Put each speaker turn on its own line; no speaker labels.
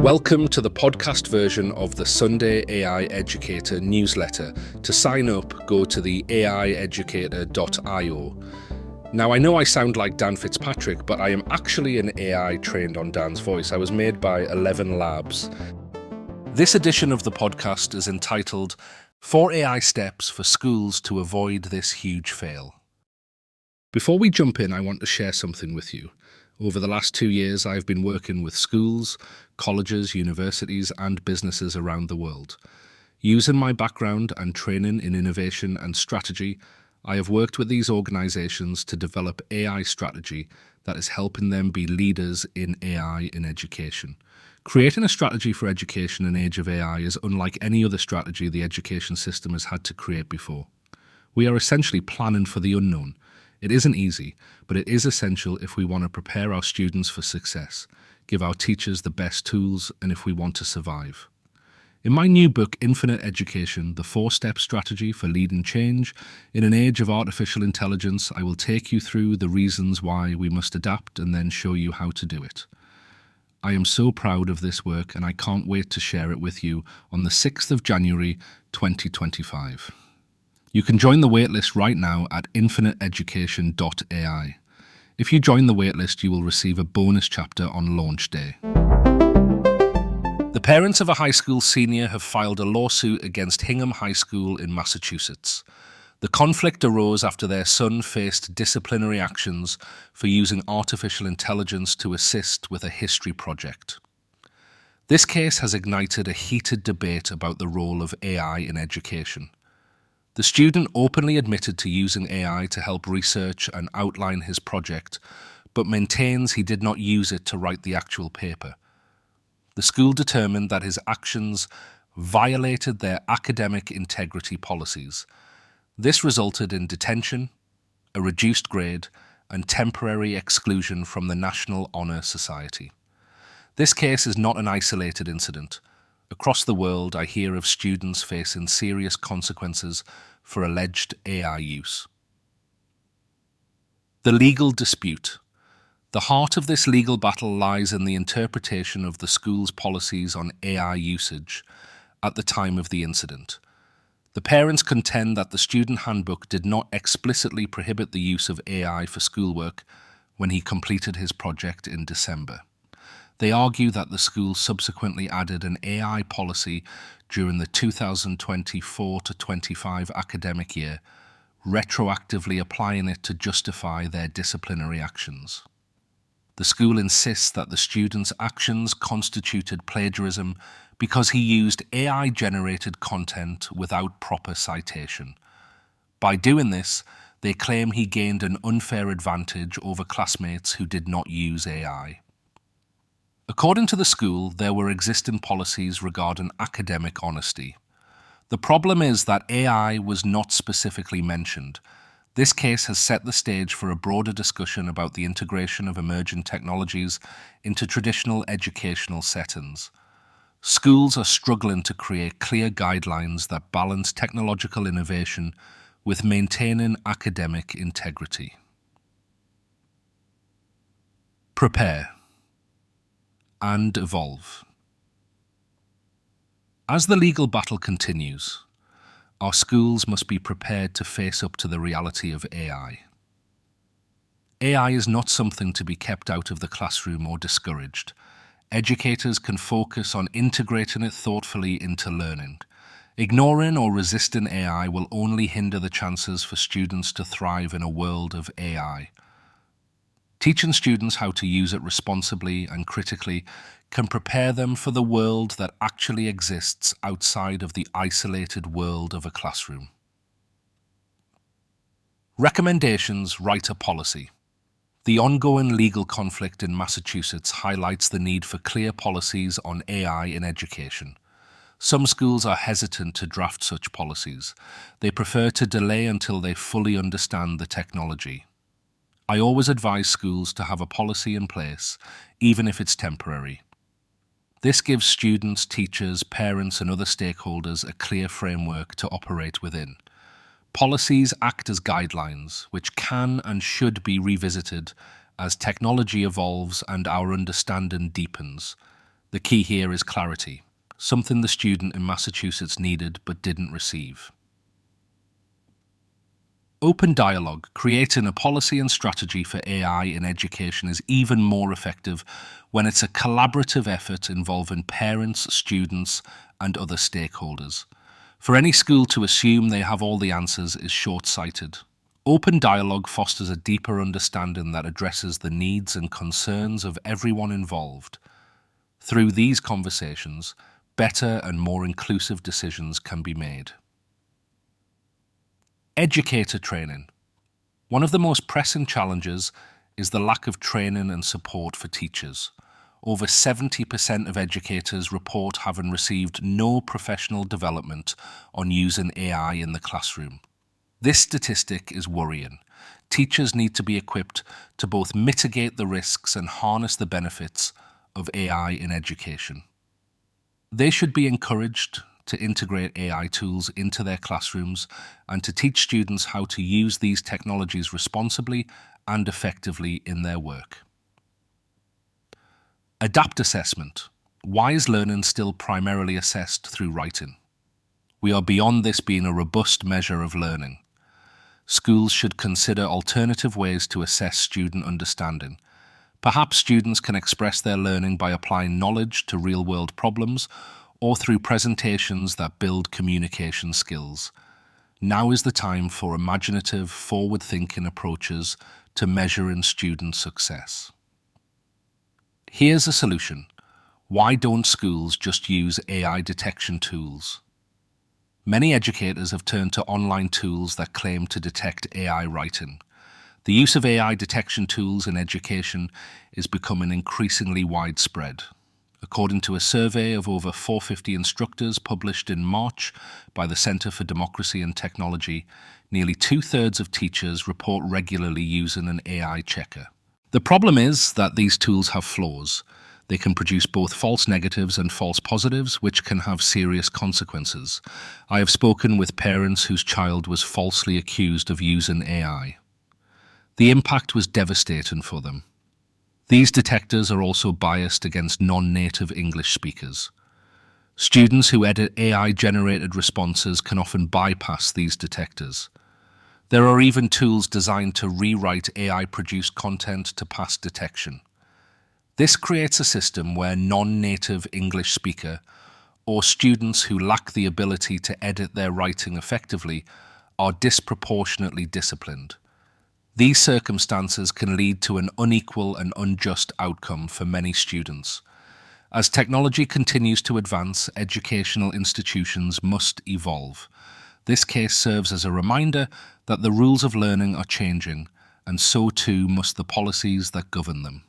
Welcome to the podcast version of the Sunday AI Educator newsletter. To sign up, go to the aieducator.io. Now, I know I sound like Dan Fitzpatrick, but I am actually an AI trained on Dan's voice. I was made by 11 Labs. This edition of the podcast is entitled 4 AI Steps for Schools to Avoid This Huge Fail. Before we jump in, I want to share something with you. Over the last 2 years, I've been working with schools, colleges, universities, and businesses around the world. Using my background and training in innovation and strategy, I have worked with these organizations to develop AI strategy that is helping them be leaders in AI in education. Creating a strategy for education in the age of AI is unlike any other strategy the education system has had to create before. We are essentially planning for the unknown. It isn't easy, but it is essential if we want to prepare our students for success, give our teachers the best tools, and if we want to survive. In my new book, Infinite Education, the 4-step strategy for leading change, in an age of artificial intelligence, I will take you through the reasons why we must adapt and then show you how to do it. I am so proud of this work and I can't wait to share it with you on the 6th of January 2025. You can join the waitlist right now at infiniteeducation.ai. If you join the waitlist, you will receive a bonus chapter on launch day. The parents of a high school senior have filed a lawsuit against Hingham High School in Massachusetts. The conflict arose after their son faced disciplinary actions for using artificial intelligence to assist with a history project. This case has ignited a heated debate about the role of AI in education. The student openly admitted to using AI to help research and outline his project, but maintains he did not use it to write the actual paper. The school determined that his actions violated their academic integrity policies. This resulted in detention, a reduced grade, and temporary exclusion from the National Honor Society. This case is not an isolated incident. Across the world, I hear of students facing serious consequences for alleged AI use. The legal dispute. The heart of this legal battle lies in the interpretation of the school's policies on AI usage at the time of the incident. The parents contend that the student handbook did not explicitly prohibit the use of AI for schoolwork when he completed his project in December. They argue that the school subsequently added an AI policy during the 2024-25 academic year, retroactively applying it to justify their disciplinary actions. The school insists that the student's actions constituted plagiarism because he used AI-generated content without proper citation. By doing this, they claim he gained an unfair advantage over classmates who did not use AI. According to the school, there were existing policies regarding academic honesty. The problem is that AI was not specifically mentioned. This case has set the stage for a broader discussion about the integration of emerging technologies into traditional educational settings. Schools are struggling to create clear guidelines that balance technological innovation with maintaining academic integrity. Prepare and evolve. As the legal battle continues, our schools must be prepared to face up to the reality of AI. AI is not something to be kept out of the classroom or discouraged. Educators can focus on integrating it thoughtfully into learning. Ignoring or resisting AI will only hinder the chances for students to thrive in a world of AI. Teaching students how to use it responsibly and critically can prepare them for the world that actually exists outside of the isolated world of a classroom. Recommendations: write a policy. The ongoing legal conflict in Massachusetts highlights the need for clear policies on AI in education. Some schools are hesitant to draft such policies. They prefer to delay until they fully understand the technology. I always advise schools to have a policy in place, even if it's temporary. This gives students, teachers, parents, and other stakeholders a clear framework to operate within. Policies act as guidelines, which can and should be revisited as technology evolves and our understanding deepens. The key here is clarity, something the student in Massachusetts needed but didn't receive. Open dialogue, creating a policy and strategy for AI in education, is even more effective when it's a collaborative effort involving parents, students, and other stakeholders. For any school to assume they have all the answers is short-sighted. Open dialogue fosters a deeper understanding that addresses the needs and concerns of everyone involved. Through these conversations, better and more inclusive decisions can be made. Educator training. One of the most pressing challenges is the lack of training and support for teachers. Over 70% of educators report having received no professional development on using AI in the classroom. This statistic is worrying. Teachers need to be equipped to both mitigate the risks and harness the benefits of AI in education. They should be encouraged to integrate AI tools into their classrooms and to teach students how to use these technologies responsibly and effectively in their work. Adapt assessment. Why is learning still primarily assessed through writing? We are beyond this being a robust measure of learning. Schools should consider alternative ways to assess student understanding. Perhaps students can express their learning by applying knowledge to real-world problems or through presentations that build communication skills. Now is the time for imaginative, forward-thinking approaches to measuring student success. Here's a solution. Why don't schools just use AI detection tools? Many educators have turned to online tools that claim to detect AI writing. The use of AI detection tools in education is becoming increasingly widespread. According to a survey of over 450 instructors published in March by the Center for Democracy and Technology, nearly 2/3 of teachers report regularly using an AI checker. The problem is that these tools have flaws. They can produce both false negatives and false positives, which can have serious consequences. I have spoken with parents whose child was falsely accused of using AI. The impact was devastating for them. These detectors are also biased against non-native English speakers. Students who edit AI-generated responses can often bypass these detectors. There are even tools designed to rewrite AI-produced content to pass detection. This creates a system where non-native English speaker or students who lack the ability to edit their writing effectively are disproportionately disciplined. These circumstances can lead to an unequal and unjust outcome for many students. As technology continues to advance, educational institutions must evolve. This case serves as a reminder that the rules of learning are changing, and so too must the policies that govern them.